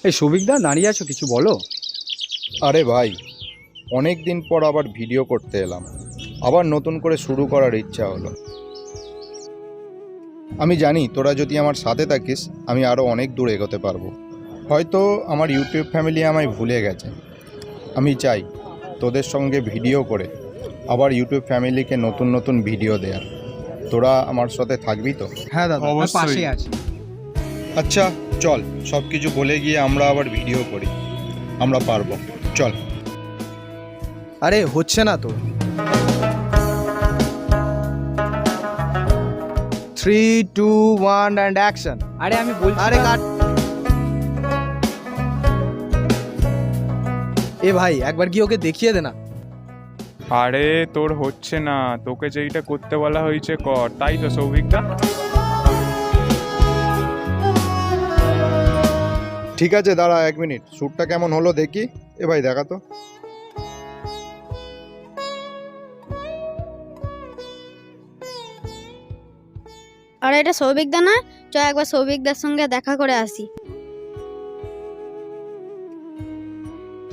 এই সৌভিকদা, দাঁড়িয়ে আছো, কিছু বলো। আরে ভাই, অনেক দিন পর আবার ভিডিও করতে এলাম, আবার নতুন করে শুরু করার ইচ্ছা হলো। আমি জানি তোরা যদি আমার সাথে থাকিস আমি আরও অনেক দূর এগোতে পারবো। হয়তো আমার ইউটিউব ফ্যামিলি আমায় ভুলে গেছে। আমি চাই তোদের সঙ্গে ভিডিও করে আবার ইউটিউব ফ্যামিলিকে নতুন নতুন ভিডিও দেয়ার। তোরা আমার সাথে থাকবি তো? হ্যাঁ দাদা, অবশ্যই। পাশে আছি। আচ্ছা চল, সব কিছু বলে গিয়ে আমরা আবার ভিডিও করি। আমরা পারবো, চল। আরে হচ্ছে না তো। 3, 2, 1 অ্যান্ড অ্যাকশন। আরে আমি বলছি, আরে কাট। এ ভাই, একবার কি ওকে দেখিয়ে দে না। আরে তোর হচ্ছে না, তোকে যেইটা করতে বলা হয়েছে কর, তাই তো সৌভিকদা? ঠিক আছে, দাঁড়া 1 মিনিট, শ্যুটটা কেমন হলো দেখি। এ ভাই দেখা তো। আর এটা সৌভিকদা না? চ একবার সৌভিকদার সঙ্গে দেখা করে আসি।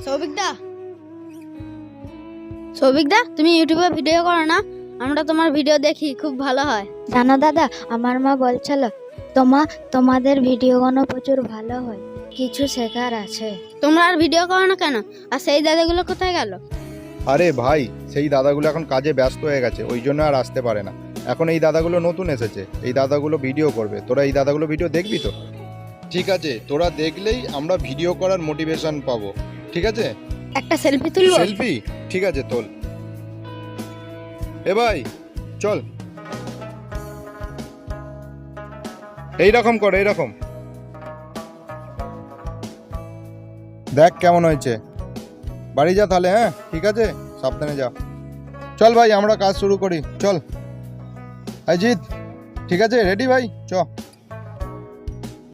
সৌভিকদা, সৌভিকদা, তুমি ইউটিউবে ভিডিও করো না? আমরা তোমার ভিডিও দেখি, খুব ভালো হয়। জানো দাদা, আমার মা বলছিল তোমাদের ভিডিওগুলো প্রচুর ভালো হয়, কিছু শেখার আছে। তোমরা আর ভিডিও করো না কেন? আর সেই দাদাগুলো কোথায় গেল? আরে ভাই, সেই দাদাগুলো এখন কাজে ব্যস্ত হয়ে গেছে, ওই জন্য আর আসতে পারে না। এখন এই দাদাগুলো নতুন এসেছে, এই দাদাগুলো ভিডিও করবে। তোরা এই দাদাগুলো ভিডিও দেখবি তো? ঠিক আছে, তোরা দেখলেই আমরা ভিডিও করার মোটিভেশন পাবো। ঠিক আছে, একটা সেলফি তুলবো? সেলফি? ঠিক আছে, তোল। এ ভাই চল, এইরকম কর, এইরকম। দেখ কেমন হয়েছে। বাড়ি যা তাহলে। হ্যাঁ ঠিক আছে, সাবধানে যা। চল ভাই, আমরা কাজ শুরু করি, চল। অজিত, ঠিক আছে, রেডি ভাই, চ।